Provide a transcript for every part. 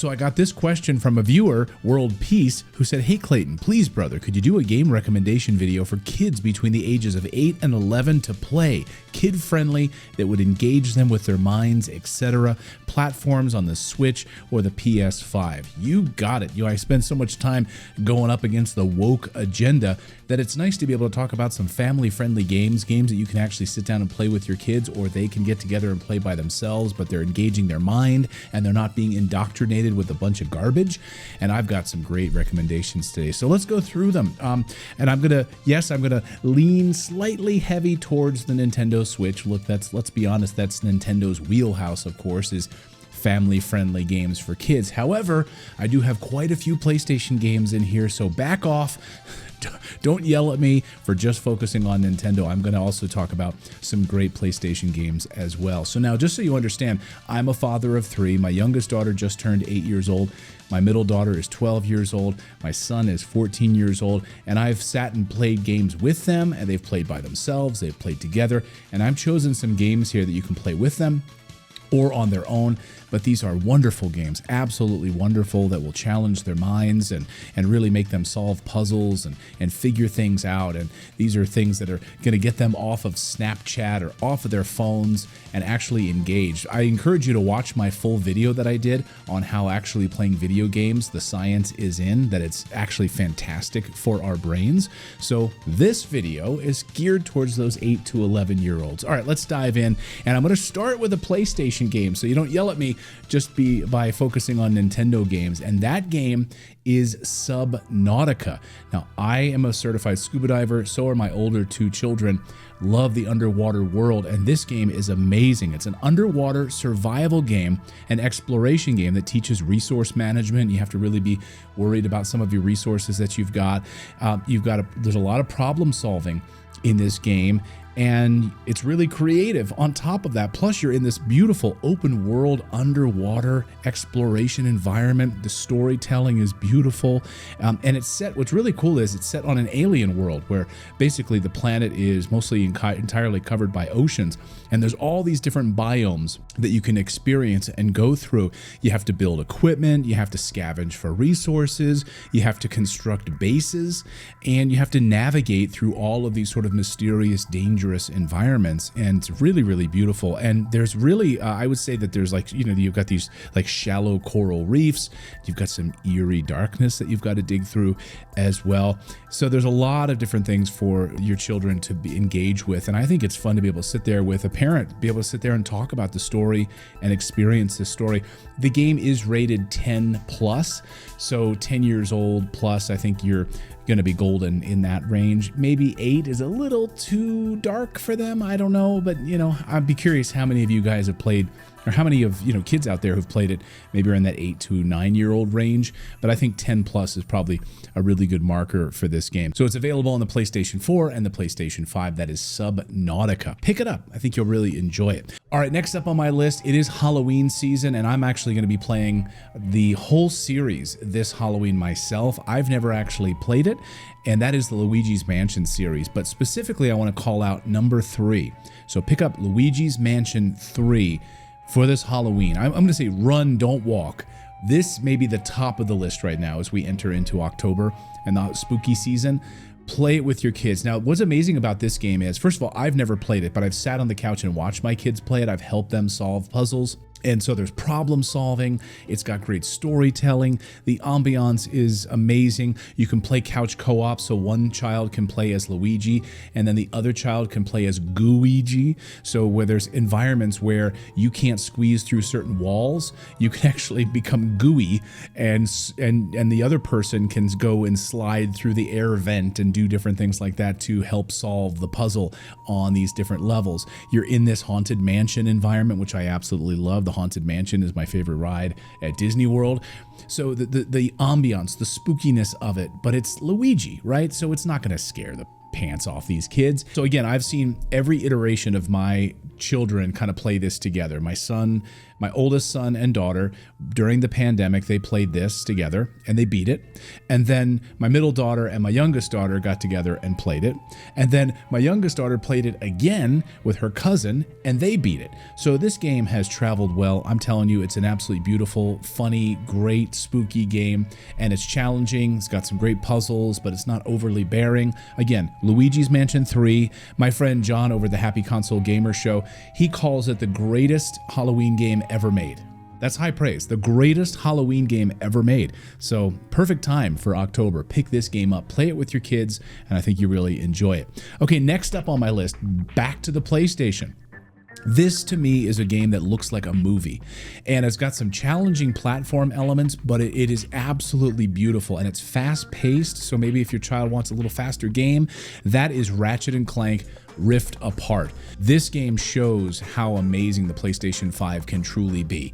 So I got this question from a viewer, World Peace, who said, "Hey Clayton, please brother, could you do a game recommendation video for kids between the ages of 8 and 11 to play? Kid friendly, that would engage them with their minds, etc. Platforms on the Switch or the PS5. You got it. I spend so much time going up against the woke agenda that it's nice to be able to talk about some family friendly games that you can actually sit down and play with your kids, or they can get together and play by themselves, but they're engaging their mind and they're not being indoctrinated with a bunch of garbage. And I've got some great recommendations today. So let's go through them. And I'm gonna lean slightly heavy towards the Nintendo Switch. Look, let's be honest, that's Nintendo's wheelhouse, of course, is family-friendly games for kids. However, I do have quite a few PlayStation games in here, so back off. Don't yell at me for just focusing on Nintendo. I'm going to also talk about some great PlayStation games as well. So now, just so you understand, I'm a father of 3. My youngest daughter just turned 8 years old. My middle daughter is 12 years old. My son is 14 years old. And I've sat and played games with them, and they've played by themselves. They've played together. And I've chosen some games here that you can play with them or on their own, but these are wonderful games, absolutely wonderful, that will challenge their minds and really make them solve puzzles and figure things out. And these are things that are going to get them off of Snapchat or off of their phones and actually engaged. I encourage you to watch my full video that I did on how actually playing video games, the science is in, that it's actually fantastic for our brains. So this video is geared towards those 8 to 11-year-olds. All right, let's dive in. And I'm going to start with a PlayStation game, so you don't yell at me just by focusing on Nintendo games. And that game is Subnautica. Now, I am a certified scuba diver, so are my older 2 children. Love the underwater world, and this game is amazing. It's an underwater survival game, an exploration game that teaches resource management. You have to really be worried about some of your resources that you've got. There's a lot of problem solving in this game, and it's really creative on top of that. Plus, you're in this beautiful open world underwater exploration environment. The storytelling is beautiful, and it's set, what's really cool is it's set on an alien world where basically the planet is mostly entirely covered by oceans, and there's all these different biomes that you can experience and go through. You have to build equipment, you have to scavenge for resources, you have to construct bases, and you have to navigate through all of these sort of mysterious, dangerous environments. And it's really, really beautiful. And there's really, I would say that there's you've got these like shallow coral reefs, you've got some eerie darkness that you've got to dig through as well. So there's a lot of different things for your children to engage with. And I think it's fun to be able to sit there with a parent, be able to sit there and talk about the story and experience the story. The game is rated 10 plus, so 10 years old plus. I think you're going to be golden in that range. Maybe 8 is a little too dark for them. I don't know, but I'd be curious how many of you guys have played, or how many of kids out there who've played it maybe are in that 8 to 9-year-old range. But I think 10 plus is probably a really good marker for this game. So it's available on the PlayStation 4 and the PlayStation 5. That is Subnautica. Pick it up. I think you'll really enjoy it. All right, next up on my list, it is Halloween season, and I'm actually going to be playing the whole series this Halloween myself. I've never actually played it, and that is the Luigi's Mansion series. But specifically, I want to call out number 3. So pick up Luigi's Mansion 3 for this Halloween. I'm going to say run, don't walk. This may be the top of the list right now as we enter into October and the spooky season. Play it with your kids. Now, what's amazing about this game is, first of all, I've never played it, but I've sat on the couch and watched my kids play it. I've helped them solve puzzles. And so there's problem solving. It's got great storytelling. The ambiance is amazing. You can play couch co-op, so one child can play as Luigi and then the other child can play as Gooigi. So where there's environments where you can't squeeze through certain walls, you can actually become gooey, and the other person can go and slide through the air vent and do different things like that to help solve the puzzle on these different levels. You're in this haunted mansion environment, which I absolutely love. The Haunted Mansion is my favorite ride at Disney World. So the ambiance, the spookiness of it, but it's Luigi, right? So it's not going to scare the pants off these kids. So again, I've seen every iteration of my children kind of play this together. My son My oldest son and daughter, during the pandemic, they played this together and they beat it. And then my middle daughter and my youngest daughter got together and played it. And then my youngest daughter played it again with her cousin and they beat it. So this game has traveled well. I'm telling you, it's an absolutely beautiful, funny, great, spooky game. And it's challenging. It's got some great puzzles, but it's not overly bearing. Again, Luigi's Mansion 3. My friend John over at the Happy Console Gamer Show, he calls it the greatest Halloween game ever made. That's high praise. The greatest Halloween game ever made. So perfect time for October. Pick this game up, play it with your kids, and I think you really enjoy it. Okay, next up on my list, back to the PlayStation. This to me is a game that looks like a movie, and it's got some challenging platform elements, but it is absolutely beautiful, and it's fast paced. So maybe if your child wants a little faster game, that is Ratchet & Clank Rift Apart. This game shows how amazing the PlayStation 5 can truly be.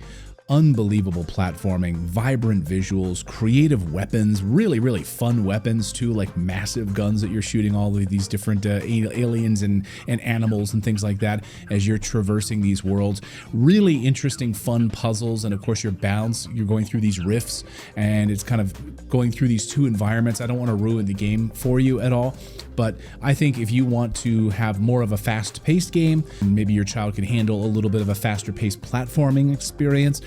Unbelievable platforming, vibrant visuals, creative weapons, really, really fun weapons too, like massive guns that you're shooting all of these different aliens and animals and things like that as you're traversing these worlds. Really interesting, fun puzzles, and of course you're going through these rifts, and it's kind of going through these two environments. I don't want to ruin the game for you at all, but I think if you want to have more of a fast-paced game, maybe your child can handle a little bit of a faster-paced platforming experience,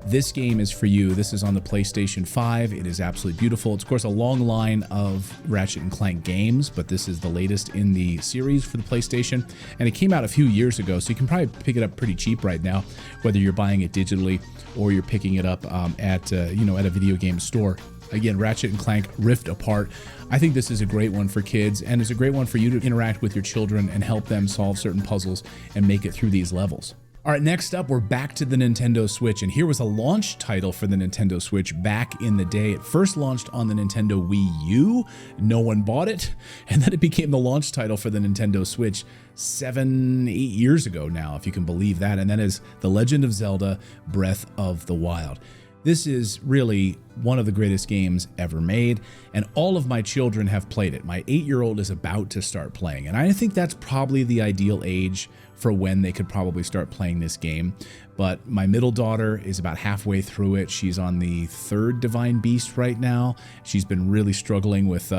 this game is for you. This is on the PlayStation 5. It is absolutely beautiful. It's, of course, a long line of Ratchet & Clank games, but this is the latest in the series for the PlayStation, and it came out a few years ago, so you can probably pick it up pretty cheap right now, whether you're buying it digitally or you're picking it up at a video game store. Again, Ratchet & Clank Rift Apart. I think this is a great one for kids, and it's a great one for you to interact with your children and help them solve certain puzzles and make it through these levels. All right, next up, we're back to the Nintendo Switch, and here was a launch title for the Nintendo Switch back in the day. It first launched on the Nintendo Wii U. No one bought it, and then it became the launch title for the Nintendo Switch 7-8 years ago now, if you can believe that, and that is The Legend of Zelda: Breath of the Wild. This is really one of the greatest games ever made, and all of my children have played it. My 8-year-old is about to start playing, and I think that's probably the ideal age for when they could probably start playing this game. But my middle daughter is about halfway through it. She's on the 3rd Divine Beast right now. She's been really struggling with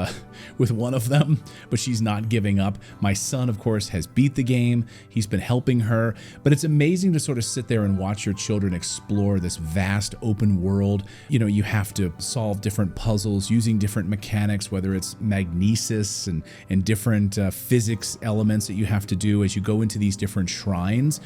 one of them, but she's not giving up. My son, of course, has beat the game. He's been helping her, but it's amazing to sort of sit there and watch your children explore this vast open world. You know, you have to solve different puzzles using different mechanics, whether it's magnesis and different physics elements that you have to do as you go into these different shrines.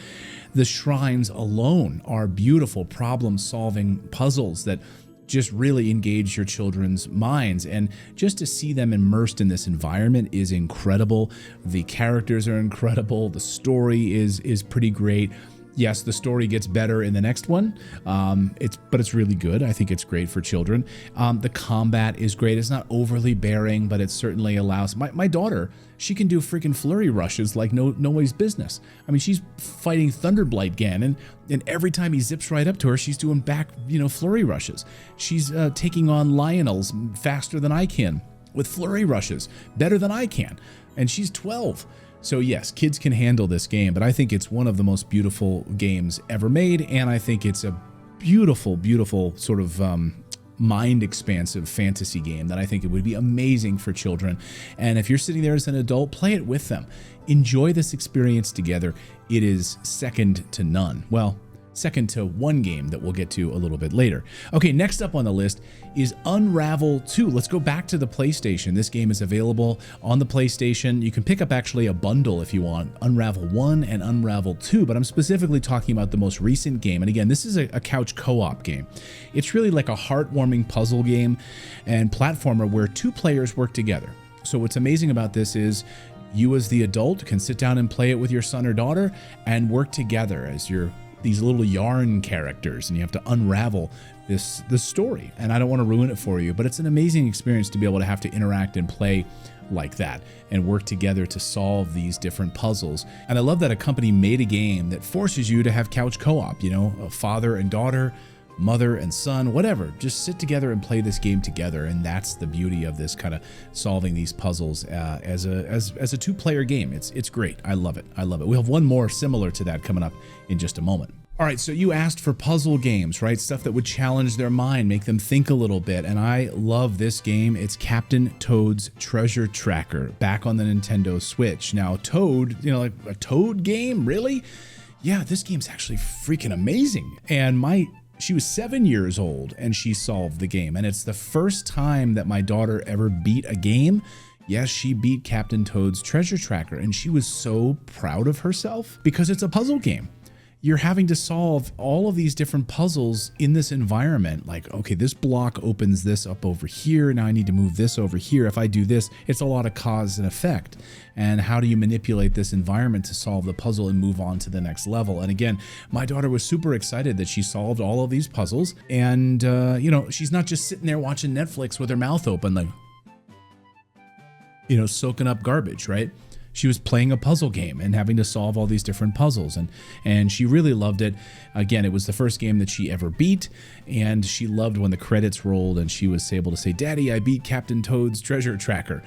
The shrines alone are beautiful problem-solving puzzles that just really engage your children's minds, and just to see them immersed in this environment is incredible. The characters are incredible. The story is pretty great. Yes, the story gets better in the next one, but it's really good. I think it's great for children. The combat is great. It's not overly bearing, but it certainly allows... My daughter, she can do freaking flurry rushes like nobody's business. I mean, she's fighting Thunderblight Ganon, and every time he zips right up to her, she's doing back, flurry rushes. She's taking on Lionels faster than I can with flurry rushes, better than I can, and she's 12. So yes, kids can handle this game, but I think it's one of the most beautiful games ever made, and I think it's a beautiful, beautiful sort of mind-expansive fantasy game that I think it would be amazing for children. And if you're sitting there as an adult, play it with them. Enjoy this experience together. It is second to none. Well, second to one game that we'll get to a little bit later. Okay, next up on the list is Unravel 2. Let's go back to the PlayStation. This game is available on the PlayStation. You can pick up actually a bundle if you want, Unravel 1 and Unravel 2, but I'm specifically talking about the most recent game. And again, this is a couch co-op game. It's really like a heartwarming puzzle game and platformer where 2 players work together. So what's amazing about this is you as the adult can sit down and play it with your son or daughter and work together as these little yarn characters, and you have to unravel this story. And I don't want to ruin it for you, but it's an amazing experience to be able to have to interact and play like that and work together to solve these different puzzles. And I love that a company made a game that forces you to have couch co-op, a father and daughter, mother and son, whatever, just sit together and play this game together. And that's the beauty of this kind of solving these puzzles as a 2-player game. It's great. I love it. I love it. We'll have one more similar to that coming up in just a moment. All right, so you asked for puzzle games, right? Stuff that would challenge their mind, make them think a little bit. And I love this game. It's Captain Toad's Treasure Tracker, back on the Nintendo Switch. Now, Toad, like a Toad game, really? Yeah, this game's actually freaking amazing. And she was 7 years old and she solved the game. And it's the first time that my daughter ever beat a game. Yes, she beat Captain Toad's Treasure Tracker, and she was so proud of herself because it's a puzzle game. You're having to solve all of these different puzzles in this environment. Like, okay, this block opens this up over here. Now I need to move this over here. If I do this, it's a lot of cause and effect. And how do you manipulate this environment to solve the puzzle and move on to the next level? And again, my daughter was super excited that she solved all of these puzzles. And, she's not just sitting there watching Netflix with her mouth open, like, soaking up garbage, right? She was playing a puzzle game and having to solve all these different puzzles, and she really loved it. Again, it was the first game that she ever beat, and she loved when the credits rolled and she was able to say, "Daddy, I beat Captain Toad's Treasure Tracker."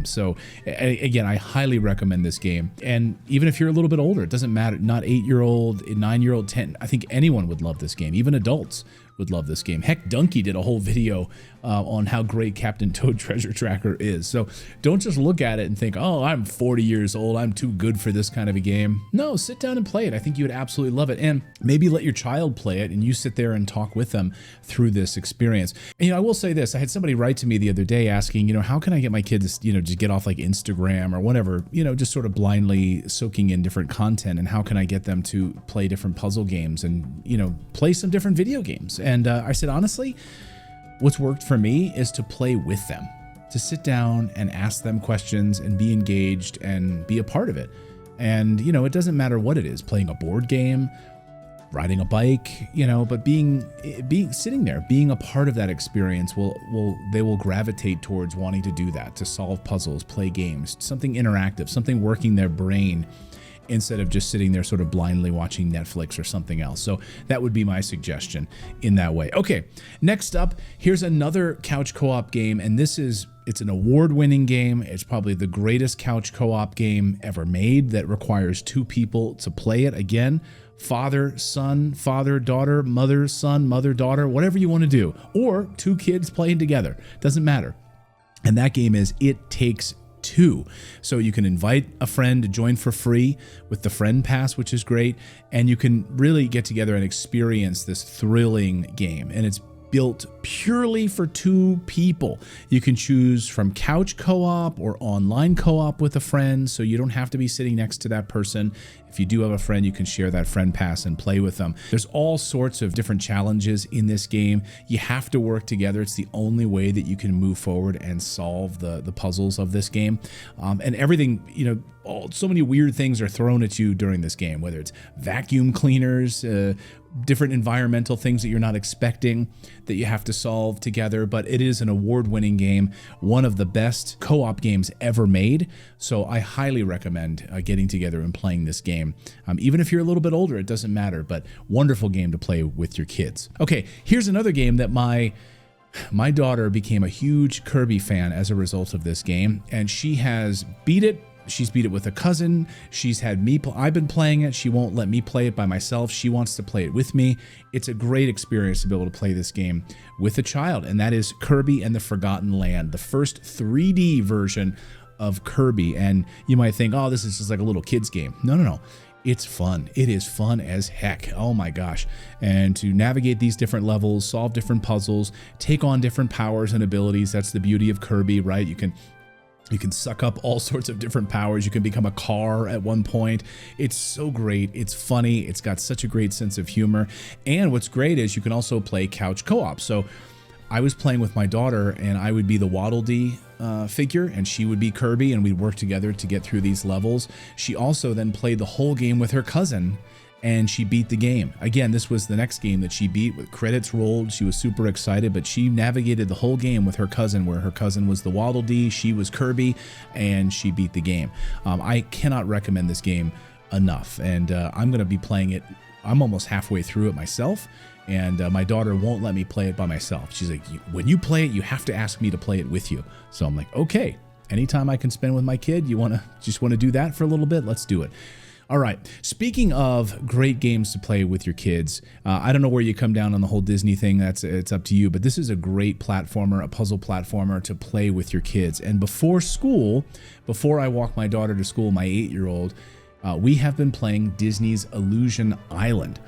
So again, I highly recommend this game. And even if you're a little bit older, it doesn't matter. Not 8-year-old, 9-year-old, 10. I think anyone would love this game. Even adults would love this game. Heck, Donkey did a whole video on how great Captain Toad Treasure Tracker is. So don't just look at it and think, oh, I'm 40 years old, I'm too good for this kind of a game. No, sit down and play it. I think you would absolutely love it. And maybe let your child play it and you sit there and talk with them through this experience. And I will say this, I had somebody write to me the other day asking, how can I get my kids, just get off like Instagram or whatever, just sort of blindly soaking in different content, and how can I get them to play different puzzle games and, play some different video games? And I said, honestly, what's worked for me is to play with them, to sit down and ask them questions and be engaged and be a part of it. And, it doesn't matter what it is, playing a board game, riding a bike, but being sitting there, being a part of that experience they will gravitate towards wanting to do that, to solve puzzles, play games, something interactive, something working their brain, instead of just sitting there sort of blindly watching Netflix or something else. So that would be my suggestion in that way. Okay, next up, here's another couch co-op game, and it's an award-winning game. It's probably the greatest couch co-op game ever made that requires two people to play it. Again, father, son, father, daughter, mother, son, mother, daughter, whatever you want to do, or two kids playing together, doesn't matter. And that game is It Takes Two. So you can invite a friend to join for free with the friend pass, which is great, and you can really get together and experience this thrilling game. And it's built purely for two people. You can choose from couch co-op or online co-op with a friend, so you don't have to be sitting next to that person. If you do have a friend, you can share that friend pass and play with them. There's all sorts of different challenges in this game. You have to work together. It's the only way that you can move forward and solve the puzzles of this game. And everything, so many weird things are thrown at you during this game, whether it's vacuum cleaners, different environmental things that you're not expecting that you have to solve together. But it is an award-winning game, one of the best co-op games ever made. So I highly recommend getting together and playing this game. Even if you're a little bit older, it doesn't matter, but wonderful game to play with your kids. Okay, here's another game that my daughter became a huge Kirby fan as a result of this game, and she has beat it. She's beat it with a cousin. She's had me, I've been playing it. She won't let me play it by myself. She wants to play it with me. It's a great experience to be able to play this game with a child, and that is Kirby and the Forgotten Land, the first 3D version of Kirby. And you might think, oh, this is just like a little kid's game. No. It's fun. It is fun as heck. Oh my gosh. And to navigate these different levels, solve different puzzles, take on different powers and abilities. That's the beauty of Kirby, right? You can suck up all sorts of different powers. You can become a car at one point. It's so great. It's funny. It's got such a great sense of humor. And what's great is you can also play couch co-op. So I was playing with my daughter, and I would be the Waddle Dee figure, and she would be Kirby, and we'd work together to get through these levels. She also then played the whole game with her cousin, and she beat the game. Again, this was the next game that she beat with credits rolled. She was super excited, but she navigated the whole game with her cousin, where her cousin was the Waddle Dee, she was Kirby, and she beat the game. I cannot recommend this game enough, and I'm going to be playing it. I'm almost halfway through it myself, and my daughter won't let me play it by myself. She's like, when you play it, you have to ask me to play it with you. So I'm like, okay, anytime I can spend with my kid, just want to do that for a little bit, let's do it. All right. Speaking of great games to play with your kids, I don't know where you come down on the whole Disney thing. It's up to you. But this is a great platformer, a puzzle platformer to play with your kids. And before school, before I walk my daughter to school, my 8-year-old, we have been playing Disney's Illusion Island.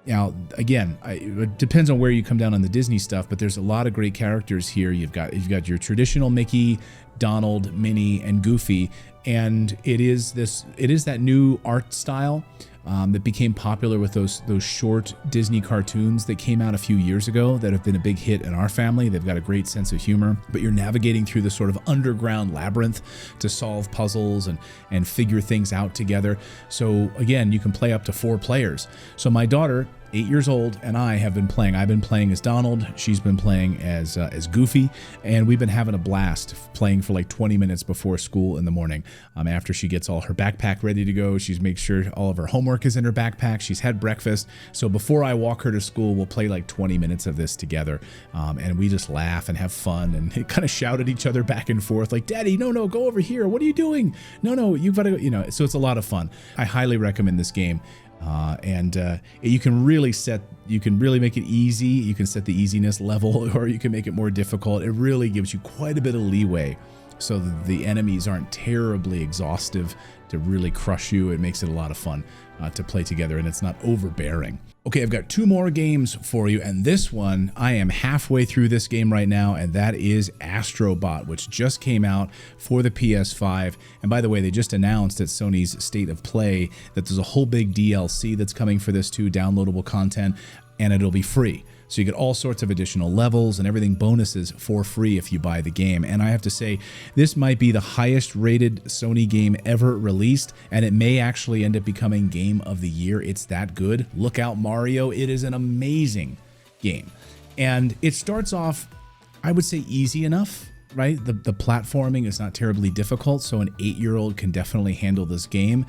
Now, again, it depends on where you come down on the Disney stuff, but there's a lot of great characters here. You've got your traditional Mickey, Donald, Minnie, and Goofy, and it is that new art style that became popular with those short Disney cartoons that came out a few years ago that have been a big hit in our family. They've got a great sense of humor, but you're navigating through this sort of underground labyrinth to solve puzzles and figure things out together. So again, you can play up to 4 players. So my daughter, 8 years old, and I have been playing. I've been playing as Donald. She's been playing as Goofy, and we've been having a blast playing for like 20 minutes before school in the morning. After she gets all her backpack ready to go, she's makes sure all of her homework is in her backpack. She's had breakfast. So before I walk her to school, we'll play like 20 minutes of this together, and we just laugh and have fun and kind of shout at each other back and forth, like, "Daddy, no, go over here. What are you doing? No, you've got to go." So it's a lot of fun. I highly recommend this game. You can really make it easy. You can set the easiness level, or you can make it more difficult. It really gives you quite a bit of leeway so that the enemies aren't terribly exhaustive to really crush you. It makes it a lot of fun to play together, and it's not overbearing. Okay, I've got 2 more games for you, and this one, I am halfway through this game right now, and that is Astrobot, which just came out for the PS5. And by the way, they just announced at Sony's State of Play that there's a whole big DLC that's coming for this too, downloadable content, and it'll be free. So you get all sorts of additional levels and everything, bonuses for free if you buy the game. And I have to say, this might be the highest rated Sony game ever released, and it may actually end up becoming Game of the Year. It's that good. Look out, Mario. It is an amazing game. And it starts off, I would say, easy enough, right? The platforming is not terribly difficult, so an 8-year-old can definitely handle this game.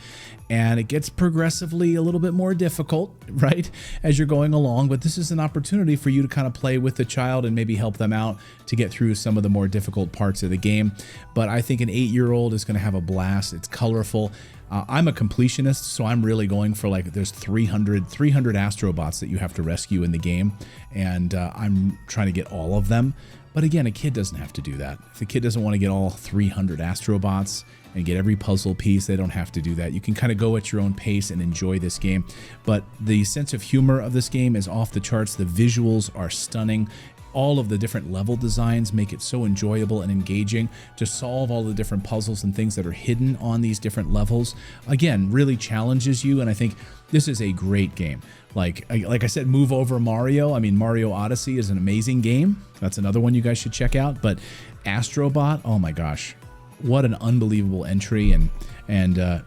And it gets progressively a little bit more difficult, right, as you're going along. But this is an opportunity for you to kind of play with the child and maybe help them out to get through some of the more difficult parts of the game. But I think an 8-year-old is going to have a blast. It's colorful. I'm a completionist, so I'm really going for, like, there's 300 Astrobots that you have to rescue in the game, and I'm trying to get all of them. But again, a kid doesn't have to do that. If a kid doesn't want to get all 300 Astrobots and get every puzzle piece, they don't have to do that. You can kind of go at your own pace and enjoy this game. But the sense of humor of this game is off the charts. The visuals are stunning. All of the different level designs make it so enjoyable and engaging to solve all the different puzzles and things that are hidden on these different levels. Again, really challenges you, and I think this is a great game. Like I said, move over Mario. I mean, Mario Odyssey is an amazing game. That's another one you guys should check out. But Astrobot, oh my gosh, what an unbelievable entry. And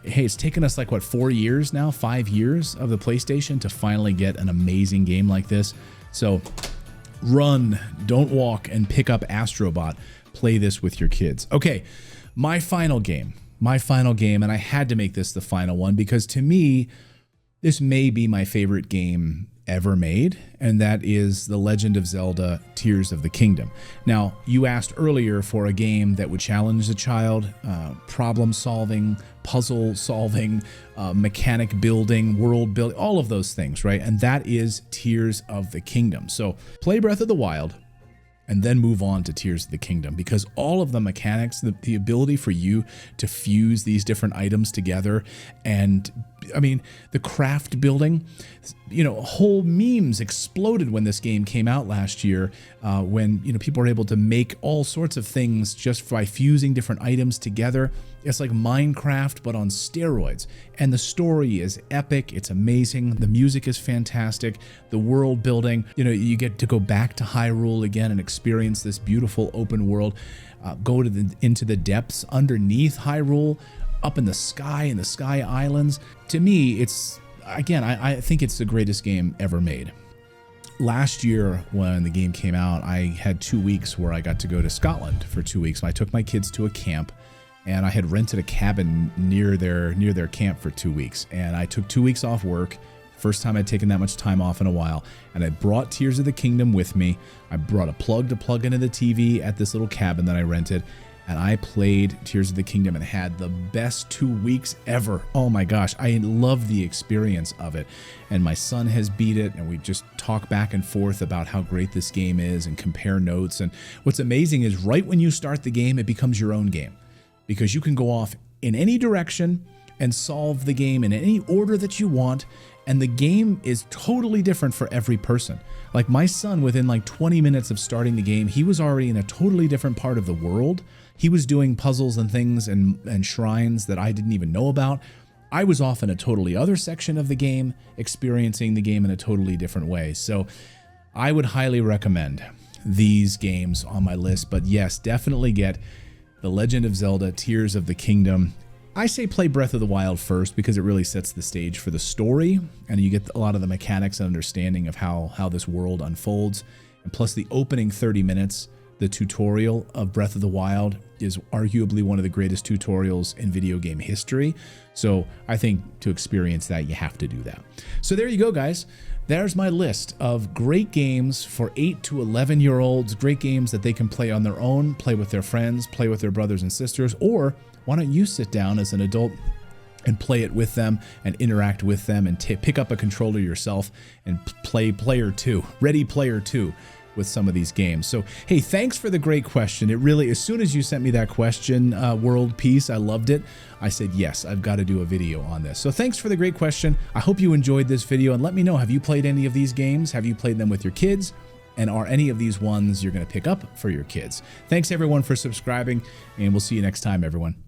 hey, it's taken us like, what, 4 years now, 5 years of the PlayStation to finally get an amazing game like this. So run, don't walk, and pick up Astrobot. Play this with your kids. Okay, my final game, and I had to make this the final one because to me, this may be my favorite game ever made, and that is The Legend of Zelda: Tears of the Kingdom. Now, you asked earlier for a game that would challenge the child, problem solving, puzzle solving, mechanic building, world building, all of those things, right? And that is Tears of the Kingdom. So play Breath of the Wild and then move on to Tears of the Kingdom, because all of the mechanics, the ability for you to fuse these different items together, and I mean, the craft building, whole memes exploded when this game came out last year, when, people were able to make all sorts of things just by fusing different items together. It's like Minecraft, but on steroids. And the story is epic. It's amazing. The music is fantastic. The world building, you get to go back to Hyrule again and experience this beautiful open world, go into the depths underneath Hyrule, up in the Sky Islands. To me, it's, again, I think it's the greatest game ever made. Last year, when the game came out, I had 2 weeks where I got to go to Scotland for 2 weeks. I took my kids to a camp, and I had rented a cabin near their camp for 2 weeks. And I took 2 weeks off work. First time I'd taken that much time off in a while. And I brought Tears of the Kingdom with me. I brought a plug to plug into the TV at this little cabin that I rented. and I played Tears of the Kingdom and had the best 2 weeks ever. Oh my gosh, I love the experience of it. And my son has beat it, and we just talk back and forth about how great this game is and compare notes. And what's amazing is right when you start the game, it becomes your own game, because you can go off in any direction and solve the game in any order that you want, and the game is totally different for every person. Like my son, within like 20 minutes of starting the game, he was already in a totally different part of the world. He was doing puzzles and things and shrines that I didn't even know about. I was off in a totally other section of the game, experiencing the game in a totally different way. So I would highly recommend these games on my list. But yes, definitely get The Legend of Zelda Tears of the Kingdom. I say play Breath of the Wild first, because it really sets the stage for the story, and you get a lot of the mechanics and understanding of how this world unfolds. And plus the opening 30 minutes, the tutorial of Breath of the Wild is arguably one of the greatest tutorials in video game history. So I think to experience that, you have to do that. So there you go, guys. There's my list of great games for 8 to 11-year-olds, great games that they can play on their own, play with their friends, play with their brothers and sisters, or why don't you sit down as an adult and play it with them and interact with them and pick up a controller yourself and play Ready Player 2 with some of these games. So, hey, thanks for the great question. It really, as soon as you sent me that question, World Peace, I loved it. I said, yes, I've got to do a video on this. So thanks for the great question. I hope you enjoyed this video, and let me know, have you played any of these games? Have you played them with your kids? And are any of these ones you're going to pick up for your kids? Thanks everyone for subscribing, and we'll see you next time, everyone.